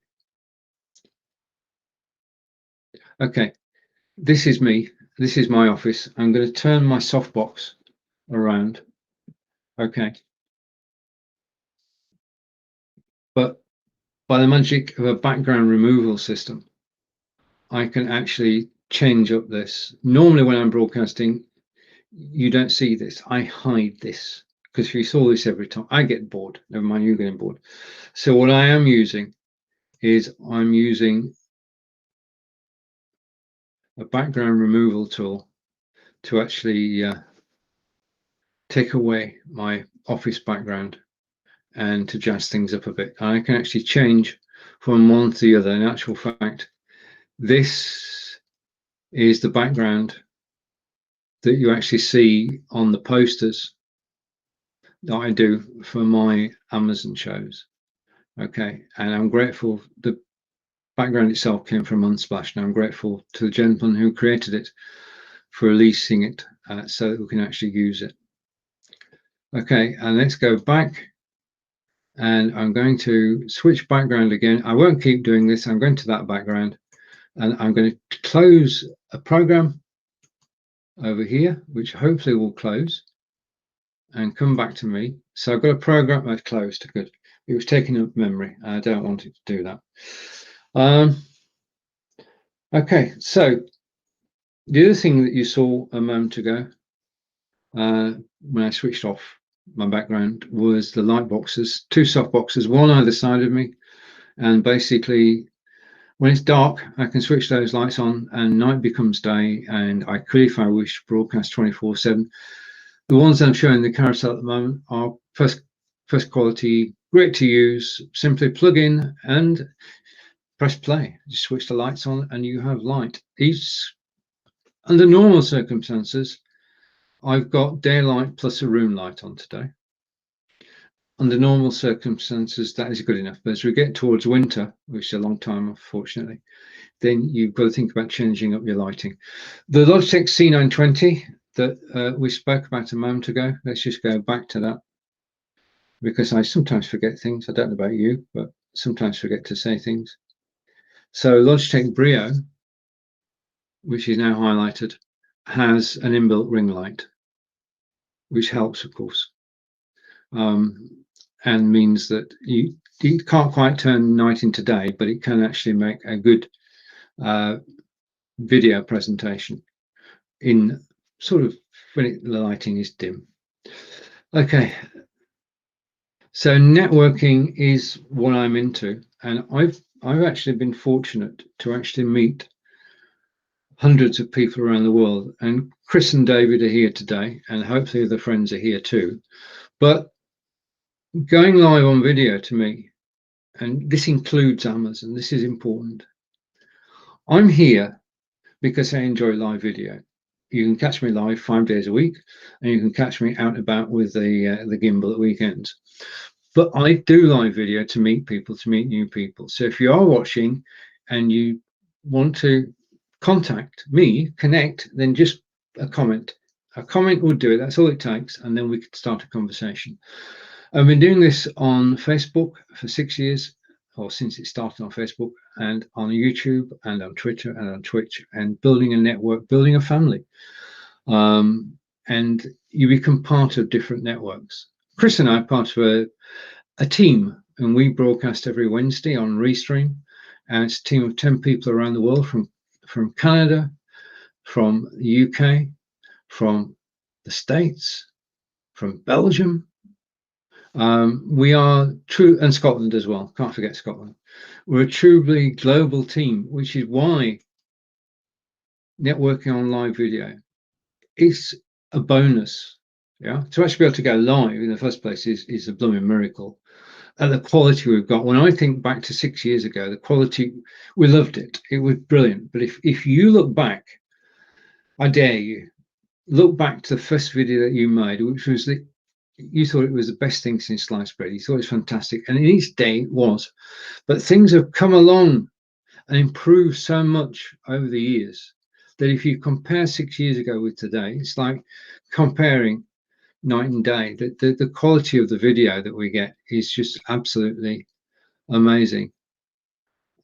Okay, this is me. This is my office. I'm going to turn my softbox around. Okay, but by the magic of a background removal system, I can actually change up this. Normally when I'm broadcasting, you don't see this. I hide this, because if you saw this every time, I get bored. Never mind you getting bored. So what I am using is I'm using a background removal tool to actually take away my office background and to jazz things up a bit. I can actually change from one to the other. In actual fact, this is the background that you actually see on the posters that I do for my Amazon shows. Okay, and I'm grateful. The background itself came from Unsplash, and I'm grateful to the gentleman who created it for releasing it so that we can actually use it. Okay, and let's go back, and I'm going to switch background again. I won't keep doing this. I'm going to that background, and I'm going to close a program over here, which hopefully will close and come back to me. So I've got a program I've closed. Good. It was taking up memory. I don't want it to do that. Okay, so the other thing that you saw a moment ago when I switched off my background was the light boxes, two soft boxes, one either side of me. And basically, when it's dark, I can switch those lights on and night becomes day. And I could, if I wish, broadcast 24/7. The ones I'm showing the carousel at the moment are first quality, great to use. Simply plug in and press play. You switch the lights on and you have light. Under normal circumstances, I've got daylight plus a room light on today. Under normal circumstances, that is good enough. But as we get towards winter, which is a long time, unfortunately, then you've got to think about changing up your lighting. The Logitech C920 that we spoke about a moment ago, let's just go back to that, because I sometimes forget things. I don't know about you, but sometimes forget to say things. So Logitech Brio, which is now highlighted, has an inbuilt ring light, which helps, of course, and means that you can't quite turn night into day, but it can actually make a good video presentation in sort of when the lighting is dim. Okay, so networking is what I'm into, and I've actually been fortunate to actually meet hundreds of people around the world, and Chris and David are here today, and hopefully the friends are here too. But going live on video to me, and this includes Amazon, this is important. I'm here because I enjoy live video. You can catch me live 5 days a week, and you can catch me out and about with the gimbal at weekends. But I do live video to meet people, to meet new people. So if you are watching and you want to contact me, connect, then just a comment. A comment would do it. That's all it takes, and then we could start a conversation. I've been doing this on Facebook for 6 years, or since it started on Facebook, and on YouTube, and on Twitter, and on Twitch, and building a network, building a family. And you become part of different networks. Chris and I are part of a team, and we broadcast every Wednesday on Restream, and it's a team of 10 people around the world, from Canada, from the UK, from the States, from Belgium. We are true, and Scotland as well. Can't forget Scotland. We're a truly global team, which is why networking on live video is a bonus. Yeah, to actually be able to go live in the first place is a blooming miracle. And the quality we've got. When I think back to 6 years ago, the quality, we loved it. It was brilliant. But if you look back, I dare you, look back to the first video that you made, which was you thought it was the best thing since sliced bread. You thought it was fantastic. And in each day it was. But things have come along and improved so much over the years that if you compare 6 years ago with today, it's like comparing night and day. The quality of the video that we get is just absolutely amazing.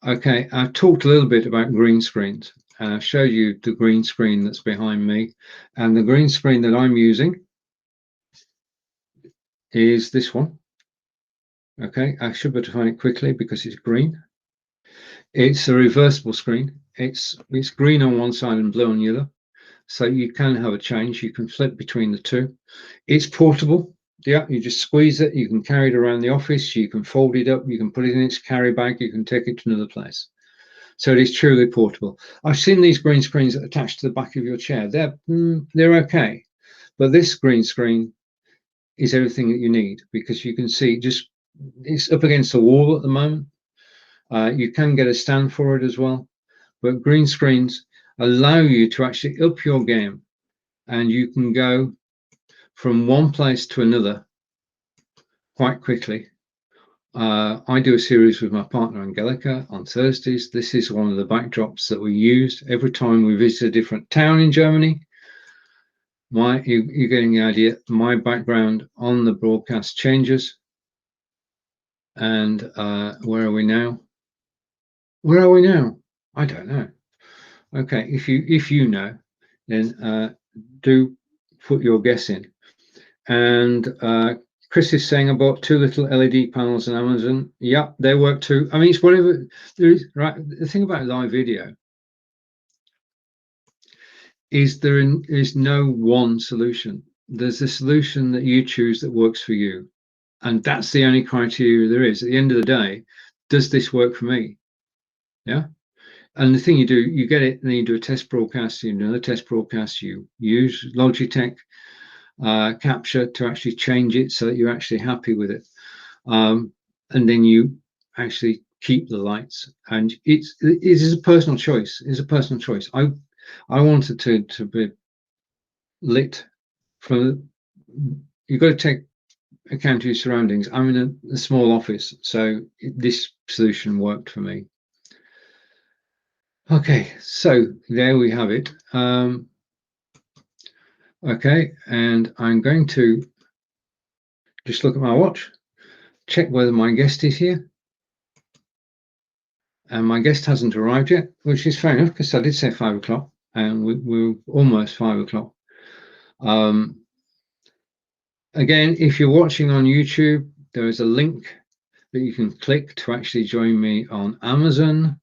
Okay, I've talked a little bit about green screens, and I've showed you the green screen that's behind me, and the green screen that I'm using is this one. Okay, I should be able to find it quickly because it's green. It's a reversible screen. it's green on one side and blue on the other. So you can have a change. You can flip between the two. It's portable. Yeah, you just squeeze it. You can carry it around the office. You can fold it up. You can put it in its carry bag. You can take it to another place. So it is truly portable. I've seen these green screens attached to the back of your chair. They're okay, but this green screen is everything that you need, because you can see it's up against the wall at the moment. You can get a stand for it as well, but green screens allow you to actually up your game, and you can go from one place to another quite quickly. I do a series with my partner Angelica on Thursdays. This is one of the backdrops that we use every time we visit a different town in Germany. You're getting the idea. My background on the broadcast changes. And where are we now? Where are we now? I don't know. Okay, if you know, then do put your guess in. And Chris is saying I bought 2 little LED panels on Amazon. Yeah, they work too. I mean, it's whatever there is. Right. The thing about live video is there is no one solution. There's a solution that you choose that works for you, and that's the only criteria there is. At the end of the day, does this work for me? Yeah. And the thing you do, you get it, and then you do a test broadcast, you do another test broadcast, you use Logitech capture to actually change it so that you're actually happy with it. And then you actually keep the lights, and it is a personal choice. It's a personal choice. I wanted to be lit from. You've got to take account of your surroundings. I'm in a small office, so this solution worked for me. Okay, so there we have it. Okay, and I'm going to just look at my watch, check whether my guest is here. And my guest hasn't arrived yet, which is fair enough, because I did say 5 o'clock, and we're almost 5 o'clock. Again, if you're watching on YouTube, there is a link that you can click to actually join me on Amazon.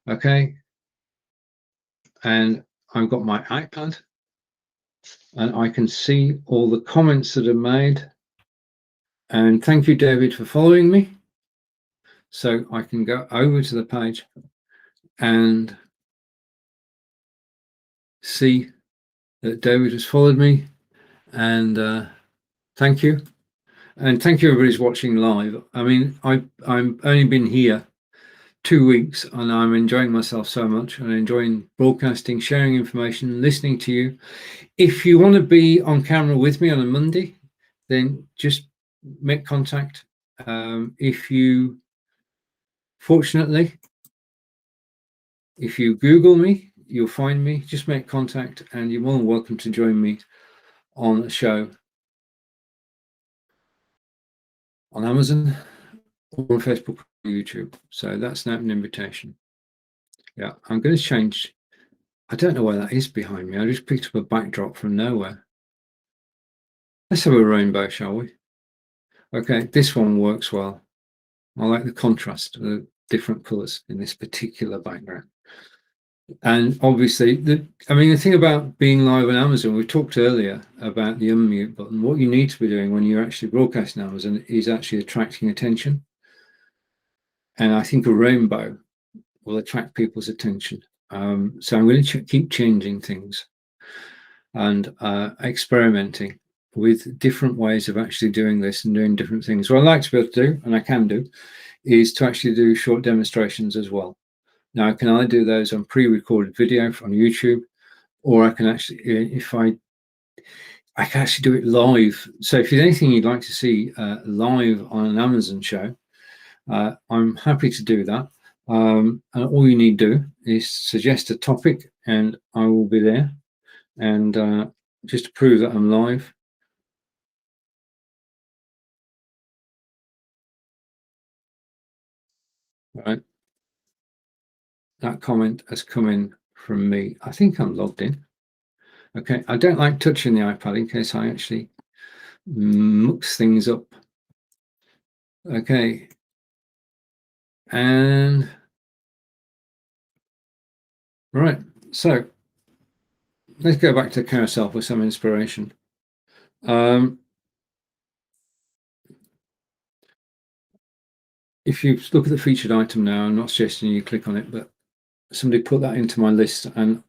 Okay. And I've got my iPad, and I can see all the comments that are made. And thank you, David, for following me. So I can go over to the page and see that David has followed me. And thank you. And thank you, everybody who's watching live. I mean, I'm only been here 2 weeks, and I'm enjoying myself so much, and enjoying broadcasting, sharing information, listening to you. If you want to be on camera with me on a Monday, then just make contact. Fortunately, if you Google me, you'll find me. Just make contact, and you're more than welcome to join me on a show on Amazon or on Facebook or YouTube. So that's now an invitation. Yeah, I'm going to change. I don't know where that is behind me. I just picked up a backdrop from nowhere. Let's have a rainbow, shall we? Okay, this one works well. I like the contrast of the different colours in this particular background. And obviously, the thing about being live on Amazon, we talked earlier about the unmute button. What you need to be doing when you're actually broadcasting Amazon is actually attracting attention. And I think a rainbow will attract people's attention. So I'm going to keep changing things and experimenting with different ways of actually doing this and doing different things. What I like to be able to do, and I can do, is to actually do short demonstrations as well. Now, I can either do those on pre-recorded video from YouTube, or I can actually, I can actually do it live. So if there's anything you'd like to see live on an Amazon show, I'm happy to do that. And all you need to do is suggest a topic, and I will be there. And just to prove that I'm live. Right. That comment has come in from me. I think I'm logged in. Okay. I don't like touching the iPad in case I actually mix things up. Okay. And Right, so let's go back to carousel for some inspiration. If you look at the featured item now, I'm not suggesting you click on it, but somebody put that into my list, and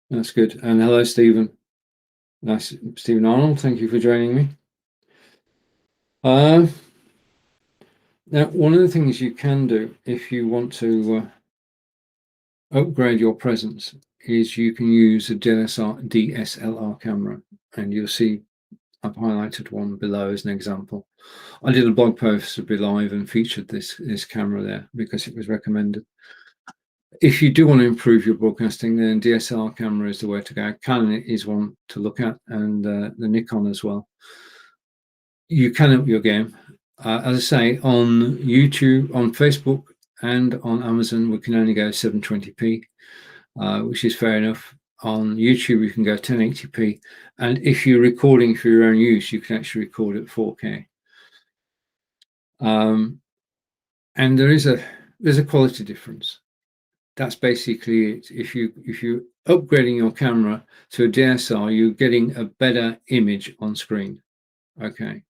that's good. And hello, Stephen. Nice, Stephen Arnold. Thank you for joining me. Now, one of the things you can do if you want to upgrade your presence is you can use a DSLR camera, and you'll see I've highlighted one below as an example. I did a blog post to Be Live and featured this camera there because it was recommended. If you do want to improve your broadcasting, then DSLR camera is the way to go. Canon is one to look at, and the Nikon as well. You can up your game. As I say, on YouTube, on Facebook, and on Amazon, we can only go 720p, which is fair enough. On YouTube, you can go 1080p, and if you're recording for your own use, you can actually record at 4K. And there's a quality difference. That's basically it. If you're upgrading your camera to a DSLR, you're getting a better image on screen. Okay,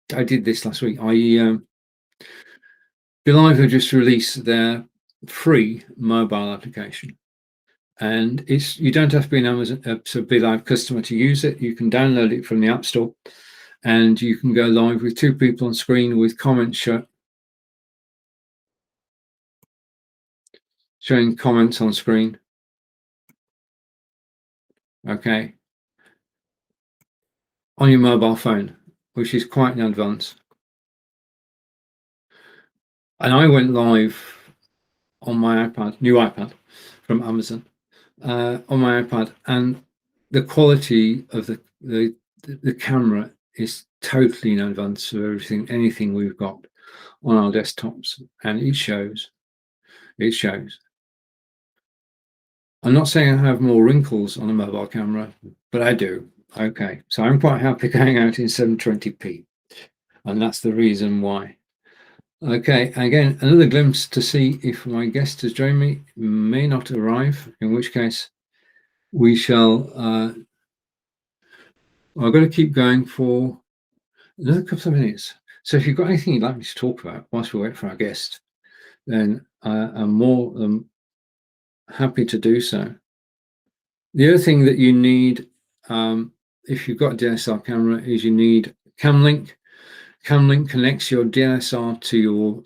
I did this last week. Be Live have just released their free mobile application, and you don't have to be an Amazon Be Live customer to use it. You can download it from the App Store, and you can go live with 2 people on screen with comments showing comments on screen. Okay, on your mobile phone, which is quite an advance. And I went live on my iPad, new iPad from Amazon, on my iPad, and the quality of the camera is totally in advance of anything we've got on our desktops, and it shows. It shows. I'm not saying I have more wrinkles on a mobile camera, but I do. Okay, so I'm quite happy going out in 720p, and that's the reason why. Okay, again, another glimpse to see if my guest has joined me. May not arrive, in which case we shall. I've got to keep going for another couple of minutes. So if you've got anything you'd like me to talk about whilst we wait for our guest, then I'm more than happy to do so. The other thing that you need, if you've got a DSLR camera, is you need CamLink. CamLink connects your DSLR to your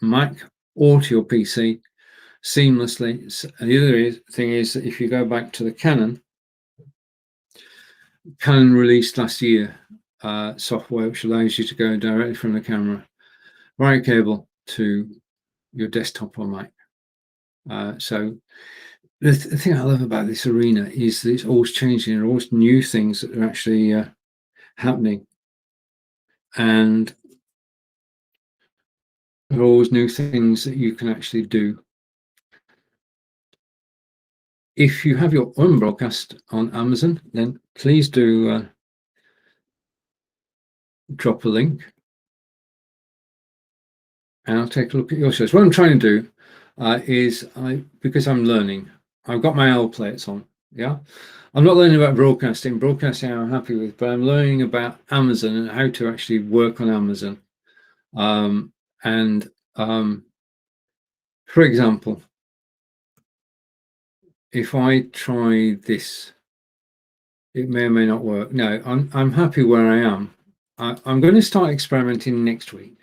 Mac or to your PC seamlessly. And the other thing is that if you go back to the Canon released last year software which allows you to go directly from the camera via cable to your desktop or Mac. So the thing I love about this arena is that it's always changing. There are always new things that are actually happening, and there are always new things that you can actually do. If you have your own broadcast on Amazon, then please do drop a link, and I'll take a look at your shows. What I'm trying to do is, because I'm learning, I've got my L plates on. Yeah, I'm not learning about broadcasting. Broadcasting I'm happy with, but I'm learning about Amazon and how to actually work on Amazon. For example, if I try this, it may or may not work. No, I'm happy where I am. I'm going to start experimenting next week.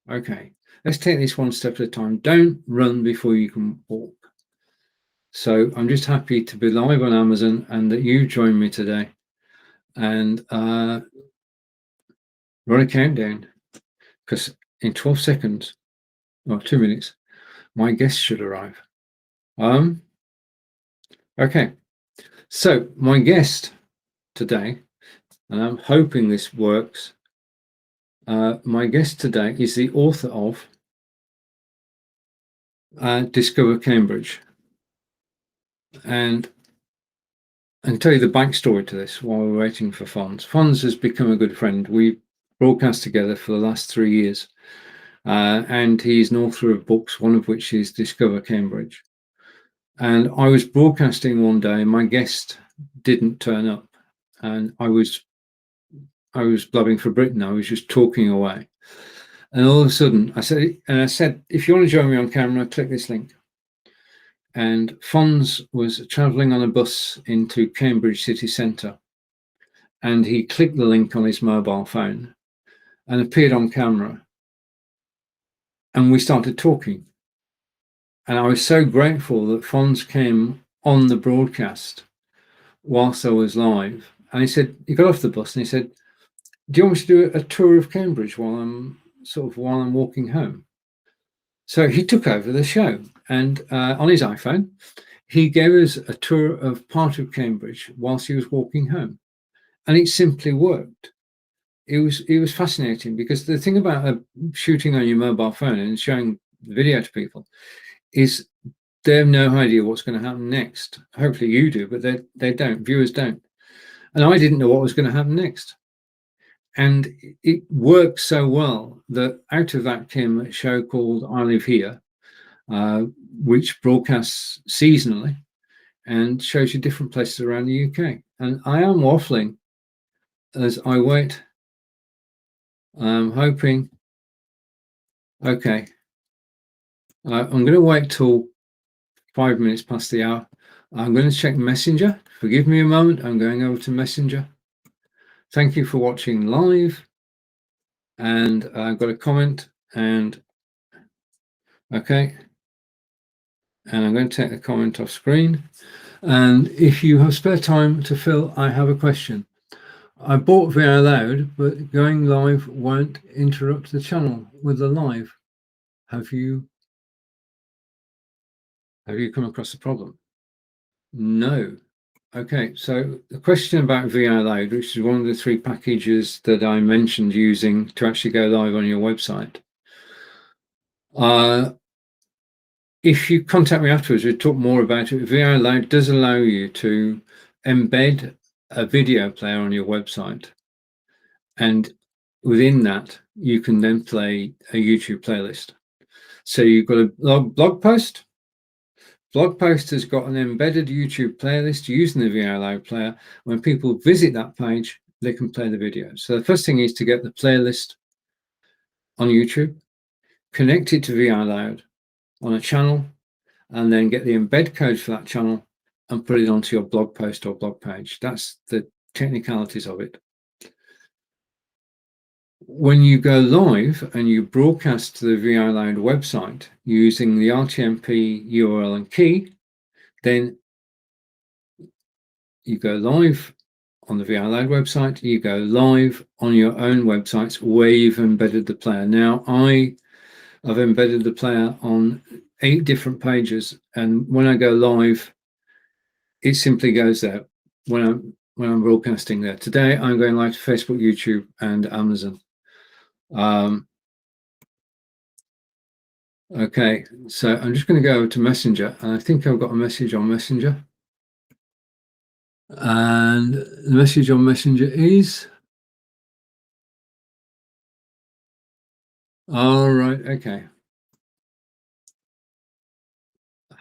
Okay, let's take this one step at a time. Don't run before you can walk. So I'm just happy to be live on Amazon and that you joined me today. And run a countdown, because in 12 seconds, or 2 minutes, my guest should arrive. Okay, so my guest today, and I'm hoping this works, my guest today is the author of Discover Cambridge. And I can tell you the backstory to this while we're waiting for Fons. Fons has become a good friend. We broadcast together for the last 3 years. and he's an author of books, one of which is Discover Cambridge. And I was broadcasting one day, and my guest didn't turn up, and I was blubbing for Britain. I was just talking away, and all of a sudden I said, if you want to join me on camera, click this link. And Fonz was travelling on a bus into Cambridge city centre, and he clicked the link on his mobile phone and appeared on camera, and we started talking. And I was so grateful that Fonz came on the broadcast whilst I was live. And he got off the bus and he said, do you want me to do a tour of Cambridge while I'm walking home? So he took over the show, and on his iPhone, he gave us a tour of part of Cambridge whilst he was walking home, and it simply worked. It was fascinating, because the thing about shooting on your mobile phone and showing the video to people is they have no idea what's going to happen next. Hopefully you do, but they don't. Viewers don't. And I didn't know what was going to happen next. And it worked so well that out of that came a show called I Live Here, which broadcasts seasonally and shows you different places around the UK. And I am waffling as I wait. I'm hoping. Okay. I'm going to wait till 5 minutes past the hour. I'm going to check Messenger. Forgive me a moment. I'm going over to Messenger. Thank you for watching live. And I've got a comment, and okay. And I'm going to take the comment off screen. And if you have spare time to fill, I have a question. I bought VR Loud, but going live won't interrupt the channel with the live. Have you come across a problem? No. Okay, so the question about VR Loud, which is one of the 3 packages that I mentioned using to actually go live on your website. If you contact me afterwards, we'll talk more about it. VR Loud does allow you to embed a video player on your website, and within that you can then play a YouTube playlist. So you've got a blog post. Blog post has got an embedded YouTube playlist using the VR Loud player. When people visit that page, they can play the video. So the first thing is to get the playlist on YouTube, connect it to VR Loud on a channel, and then get the embed code for that channel and put it onto your blog post or blog page. That's the technicalities of it. When you go live and you broadcast to the VR Loud website using the RTMP URL and key, then you go live on the VR Loud website, you go live on your own websites where you've embedded the player. Now, I have embedded the player on 8 different pages, and when I go live, it simply goes there when I'm broadcasting there. Today, I'm going live to Facebook, YouTube, and Amazon. Okay, so I'm just going to go to Messenger, and I think I've got a message on Messenger. And the message on Messenger is, all right, okay.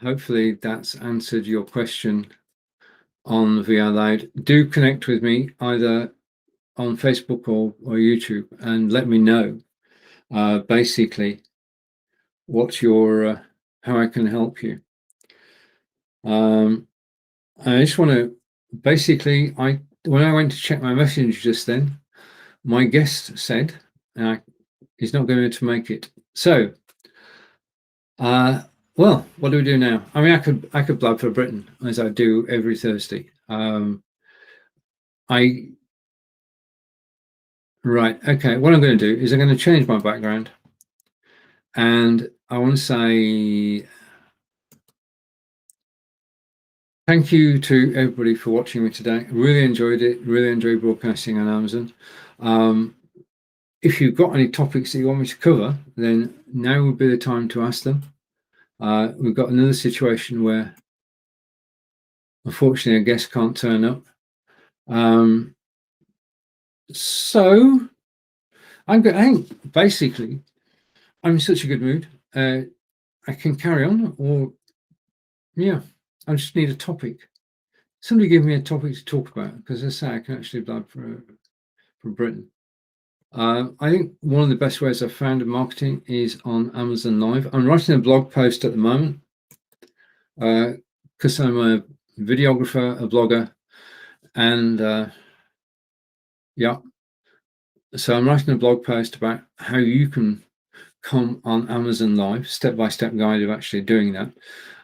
Hopefully that's answered your question on VR Loud. Do connect with me either on Facebook or YouTube and let me know basically what's your how I can help you. I just want to basically, when I went to check my message just then, my guest said he's not going to make it. So well, what do we do now? I mean, I could blab for Britain, as I do every Thursday. Right, okay, what I'm going to do is I'm going to change my background, and I want to say thank you to everybody for watching me today. Really enjoyed it, really enjoyed broadcasting on Amazon. If you've got any topics that you want me to cover, then now would be the time to ask them. We've got another situation where unfortunately a guest can't turn up. So basically I'm in such a good mood. I can carry on, or yeah, I just need a topic. Somebody give me a topic to talk about, because as I say, I can actually blab from Britain. I think one of the best ways I've found of marketing is on Amazon Live. I'm writing a blog post at the moment because I'm a videographer, a blogger, and yeah. So I'm writing a blog post about how you can come on Amazon Live, step-by-step guide of actually doing that.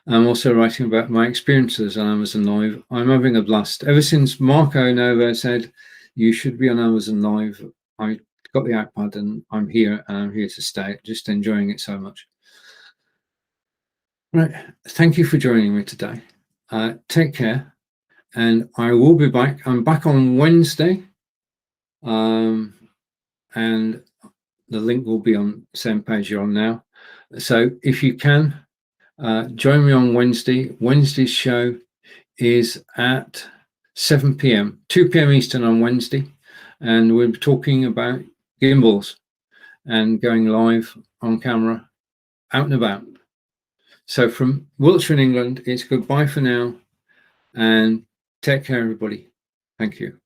I'm also writing about my experiences on Amazon Live. I'm having a blast. Ever since Marco Nova said, you should be on Amazon Live, I got the iPad and I'm here, and I'm here to stay, just enjoying it so much. Right, thank you for joining me today. Take care, and I will be back. I'm back on Wednesday, and the link will be on the same page you're on now. So if you can, join me on Wednesday. Wednesday's show is at 7 p.m, 2 p.m. Eastern on Wednesday, and we'll be talking about gimbals and going live on camera out and about. So from Wiltshire in England, it's goodbye for now, and take care, everybody. Thank you.